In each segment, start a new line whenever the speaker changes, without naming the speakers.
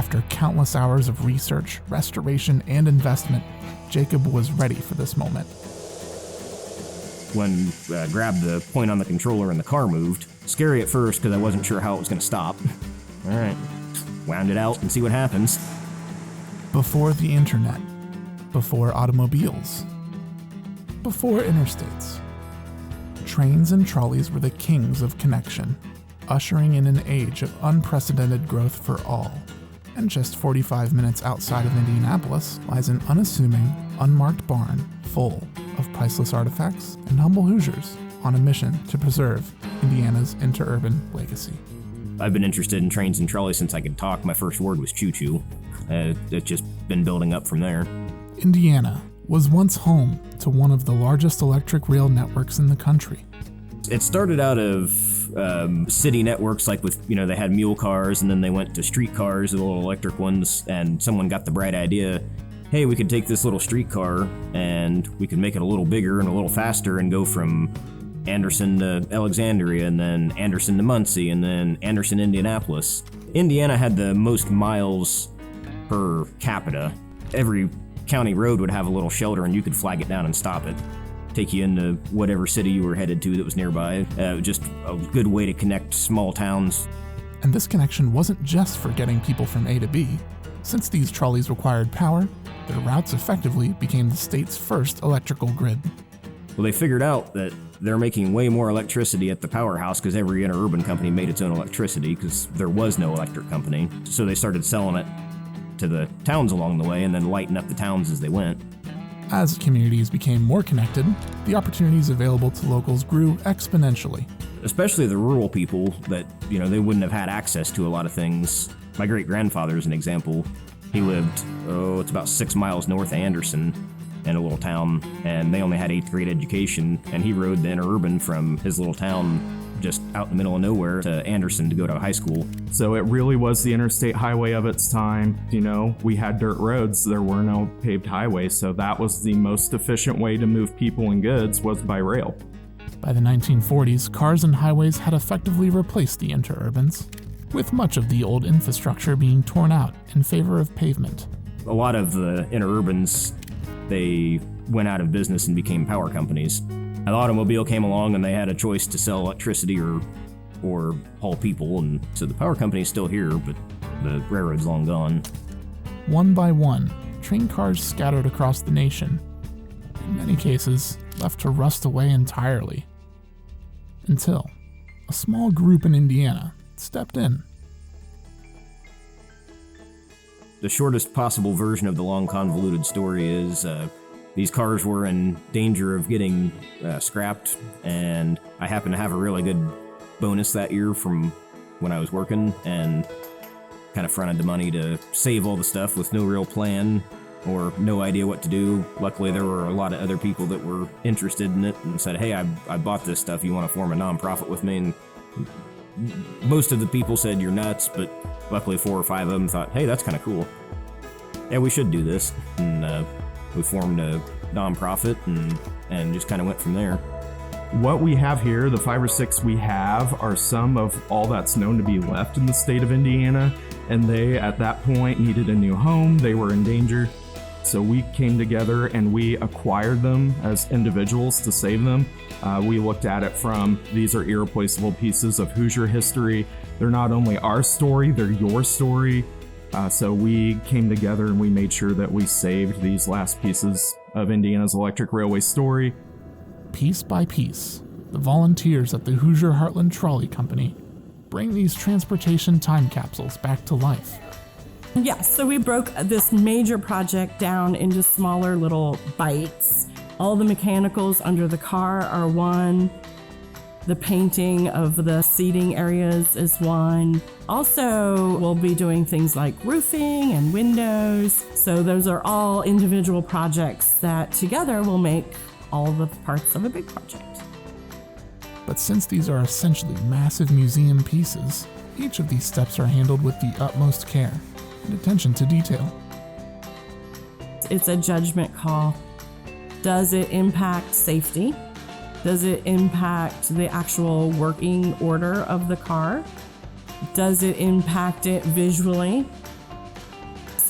After countless hours of research, restoration, and investment, Jacob was ready for this moment.
When I grabbed the point on the controller and the car moved, scary at first because I wasn't sure how it was going to stop. All right, wound it out and see what happens.
Before the internet, before automobiles, before interstates, trains and trolleys were the kings of connection, ushering in an age of unprecedented growth for all. And just 45 minutes outside of Indianapolis lies an unassuming, unmarked barn full of priceless artifacts and humble Hoosiers on a mission to preserve Indiana's interurban legacy.
I've been interested in trains and trolleys since I could talk. My first word was choo-choo. It's just been building up from there.
Indiana was once home to one of the largest electric rail networks in the country.
It started out of city networks, like with, they had mule cars, and then they went to street cars, the little electric ones, and someone got the bright idea, hey, we could take this little streetcar and we could make it a little bigger and a little faster and go from Anderson to Alexandria, and then Anderson to Muncie, and then Anderson, Indianapolis. Indiana had the most miles per capita. Every county road would have a little shelter and you could flag it down and stop it. Take you into whatever city you were headed to that was nearby. Just a good way to connect small towns.
And this connection wasn't just for getting people from A to B. Since these trolleys required power, their routes effectively became the state's first electrical grid.
Well, they figured out that they're making way more electricity at the powerhouse because every interurban company made its own electricity because there was no electric company. So they started selling it to the towns along the way and then lighting up the towns as they went.
As communities became more connected, the opportunities available to locals grew exponentially.
Especially the rural people that, they wouldn't have had access to a lot of things. My great-grandfather is an example. He lived, it's about 6 miles north of Anderson in a little town, and they only had 8th grade education, and he rode the interurban from his little town just out in the middle of nowhere to Anderson to go to high school.
So it really was the interstate highway of its time. We had dirt roads, there were no paved highways, so that was the most efficient way to move people and goods was by rail.
By the 1940s, cars and highways had effectively replaced the interurbans, with much of the old infrastructure being torn out in favor of pavement.
A lot of the interurbans, they went out of business and became power companies. The automobile came along and they had a choice to sell electricity or haul people, and so the power company's still here, but the railroad's long gone.
One by one, train cars scattered across the nation, in many cases left to rust away entirely, until a small group in Indiana stepped in.
The shortest possible version of the long convoluted story is these cars were in danger of getting scrapped, and I happened to have a really good bonus that year from when I was working and kind of fronted the money to save all the stuff with no real plan or no idea what to do. Luckily, there were a lot of other people that were interested in it and said, hey, I bought this stuff. You want to form a nonprofit with me? And most of the people said, you're nuts, but luckily 4 or 5 of them thought, hey, that's kind of cool. Yeah, we should do this. And we formed a nonprofit and just kind of went from there.
What we have here, the 5 or 6 we have, are some of all that's known to be left in the state of Indiana, and they, at that point, needed a new home. They were in danger. So we came together and we acquired them as individuals to save them. We looked at it from, these are irreplaceable pieces of Hoosier history. They're not only our story, they're your story. So we came together and we made sure that we saved these last pieces of Indiana's electric railway story.
Piece by piece, the volunteers at the Hoosier Heartland Trolley Company bring these transportation time capsules back to life.
Yeah, so we broke this major project down into smaller little bites. All the mechanicals under the car are one. The painting of the seating areas is one. Also, we'll be doing things like roofing and windows. So those are all individual projects that together will make all the parts of a big project.
But since these are essentially massive museum pieces, each of these steps are handled with the utmost care and attention to detail.
It's a judgment call. Does it impact safety? Does it impact the actual working order of the car? Does it impact it visually?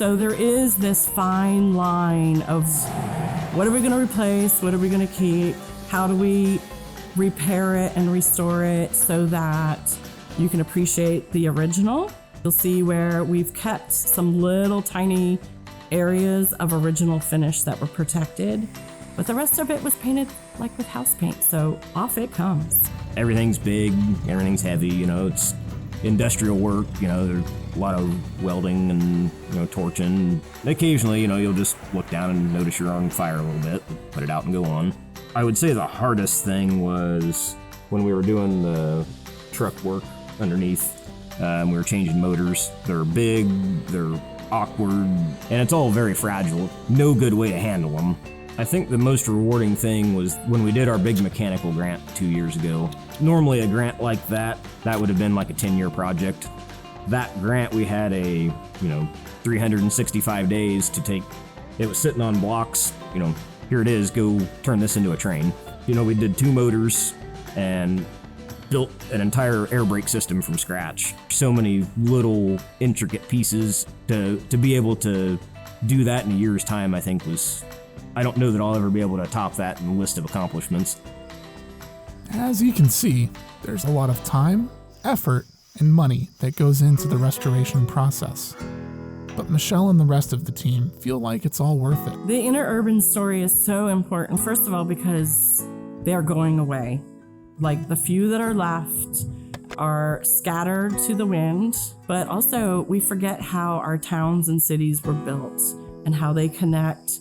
So there is this fine line of what are we going to replace? What are we going to keep? How do we repair it and restore it so that you can appreciate the original? You'll see where we've kept some little tiny areas of original finish that were protected, but the rest of it was painted like with house paint, so off it comes.
Everything's big, everything's heavy, it's industrial work, there's a lot of welding and, torching. And occasionally, you'll just look down and notice you're on fire a little bit, put it out and go on. I would say the hardest thing was when we were doing the truck work underneath. We were changing motors. They're big, they're awkward, and it's all very fragile. No good way to handle them. I think the most rewarding thing was when we did our big mechanical grant 2 years ago. Normally a grant like that would have been like a 10-year project. That grant, we had a, 365 days to take. It was sitting on blocks, here it is, go turn this into a train. We did 2 motors and built an entire air brake system from scratch. So many little intricate pieces to be able to do that in a year's time, I think I don't know that I'll ever be able to top that in the list of accomplishments.
As you can see, there's a lot of time, effort, and money that goes into the restoration process. But Michelle and the rest of the team feel like it's all worth it.
The Interurban story is so important, first of all, because they're going away. Like, the few that are left are scattered to the wind, but also we forget how our towns and cities were built and how they connect.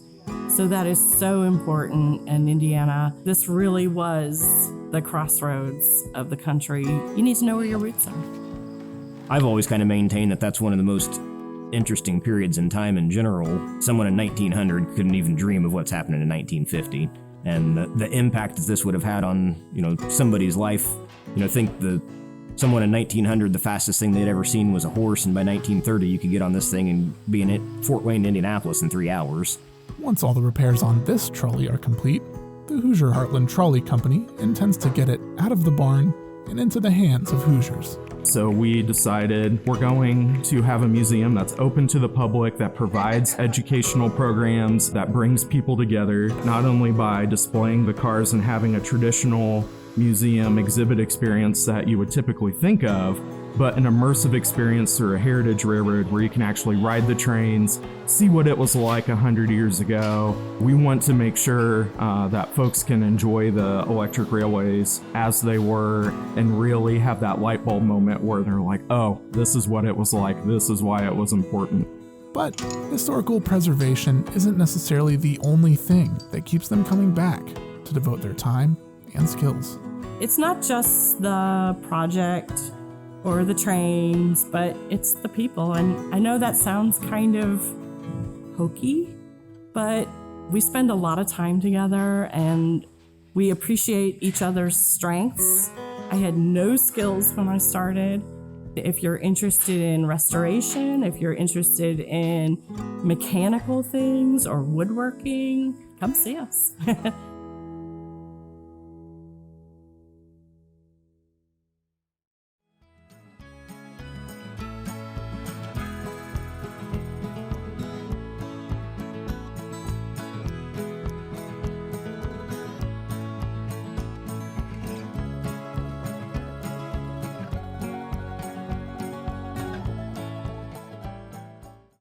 So that is so important in Indiana. This really was the crossroads of the country. You need to know where your roots are.
I've always kind of maintained that that's one of the most interesting periods in time in general. Someone in 1900 couldn't even dream of what's happening in 1950. And the impact that this would have had on, somebody's life. Think someone in 1900, the fastest thing they'd ever seen was a horse, and by 1930 you could get on this thing and be in Fort Wayne, Indianapolis in 3 hours.
Once all the repairs on this trolley are complete, the Hoosier Heartland Trolley Company intends to get it out of the barn and into the hands of Hoosiers.
So we decided we're going to have a museum that's open to the public, that provides educational programs, that brings people together, not only by displaying the cars and having a traditional museum exhibit experience that you would typically think of, but an immersive experience through a heritage railroad where you can actually ride the trains, see what it was like 100 years ago. We want to make sure that folks can enjoy the electric railways as they were and really have that light bulb moment where they're like, oh, this is what it was like. This is why it was important.
But historical preservation isn't necessarily the only thing that keeps them coming back to devote their time and skills.
It's not just the project or the trains, but it's the people. And I know that sounds kind of hokey, but we spend a lot of time together and we appreciate each other's strengths. I had no skills when I started. If you're interested in restoration, if you're interested in mechanical things or woodworking, come see us.